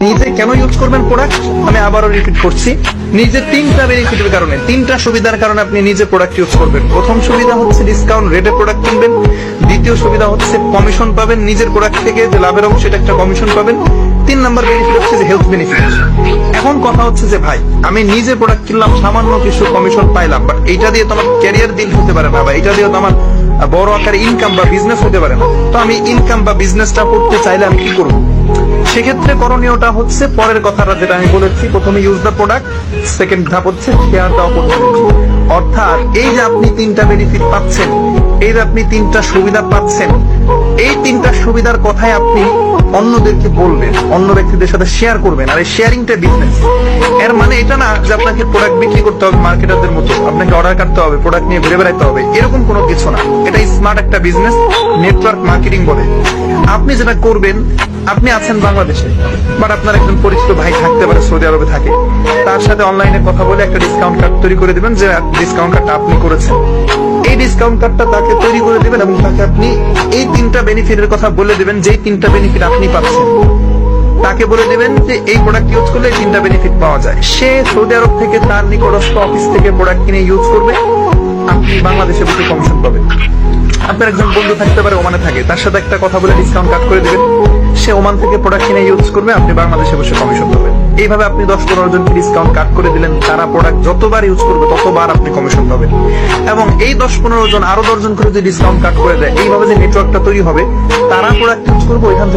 নিজে কেন ইউজ করবেন প্রোডাক্ট, আমি আবারও রিপিট করছি, নিজে তিনটা বেনিফিটের কারণে, তিনটা সুবিধার কারণে আপনি নিজে প্রোডাক্ট ইউজ করবেন। প্রথম সুবিধা হচ্ছে ডিসকাউন্ট রেটে প্রোডাক্ট কিনবেন। দ্বিতীয় সুবিধা হচ্ছে কমিশন পাবেন, নিজের প্রোডাক্ট থেকে যে লাভের অংশ এটা একটা কমিশন পাবেন। 3 নাম্বার বেনিফিট হচ্ছে যে হেলথ বেনিফিট। এখন কথা হচ্ছে যে ভাই, আমি নিজে প্রোডাক্ট কিনলাম, সামান্য কিছু কমিশন পাইলাম, বাট এইটা দিয়ে তো আমার ক্যারিয়ার বিল্ড হতে পারে না, বা এটা দিয়ে তো আমার বড় আকারে ইনকাম বা বিজনেস হতে পারে না। তো আমি ইনকাম বা বিজনেসটা করতে চাইলে আমি কি করবো? সেক্ষেত্রে করণীয়টা হচ্ছে পরের কথাটা যেটা আমি বলেছি, প্রথমে ইউজ দ্য প্রোডাক্ট, সেকেন্ড ধাপ হচ্ছে শেয়ার দ্য অপরচুনিটি। অর্থাৎ এই যে আপনি তিনটা বেনিফিট পাচ্ছেন, এই যে আপনি তিনটা সুবিধা পাচ্ছেন, এই তিনটা সুবিধার কথাই আপনি অন্যদেরকে বলবেন, অন্য ব্যক্তিদের সাথে শেয়ার করবেন। আর এই শেয়ারিংটা বিজনেস। এর মানে এটা না যে আপনাকে প্রোডাক্ট বিক্রি করতে হবে মার্কেটারদের মতো, আপনাকে অর্ডার কাটতে হবে, প্রোডাক্ট নিয়ে ঘুরে বেড়াইতে হবে, এরকম কোনো কিছু না। এটা স্মার্ট একটা বিজনেস, নেটওয়ার্ক মার্কেটিং বলে। আপনি যেটা করবেন, আপনি আছেন বাংলাদেশে, বাট আপনার একজন পরিচিত ভাই থাকতে পারে সৌদি আরবে থাকে, তার সাথে অনলাইনে কথা বলে একটা ডিসকাউন্ট কার্ড তৈরি করে দিবেন, যে ডিসকাউন্ট কার্ডটা আপনি করেছেন। এই ডিসকাউন্ট কার্ডটা তাকে তৈরি করে দিবেন এবং তাকে আপনি এই তিনটা বেনিফিটের কথা বলে দিবেন, যে তিনটা বেনিফিট আপনি পাচ্ছেন। তাকে বলে দিবেন যে এই প্রোডাক্ট ইউজ করলে এই তিনটা বেনিফিট পাওয়া যায়। সে সৌদি আরব থেকে তার নিকটস্থ অফিস থেকে প্রোডাক্ট কিনে ইউজ করবে, আপনি বাংলাদেশে বসে কমিশন পাবেন। আপনার একজন বন্ধু থাকতে পারে ওমানে থাকে, তার সাথে একটা কথা বলে ডিসকাউন্ট কাট করে দিবেন, সে ওমান থেকে প্রোডাক্ট কিনে ইউজ করবে, আপনি বাংলাদেশে বসে কমিশন পাবেন। এইভাবে আপনি 10-15 জনকে ডিসকাউন্ট কাট করে দিলেন, তারা প্রোডাক্ট যতবার ইউজ করবে ততবার আপনি কমিশন পাবেন। এবং এই 10-15 জন আরো 10 জন করে যদি ডিসকাউন্ট কাট করে দেয়, এইভাবে যে নেটওয়ার্কটা তৈরি হবে, তারা প্রোডাক্ট ইউজ করবে, ওইখান থেকে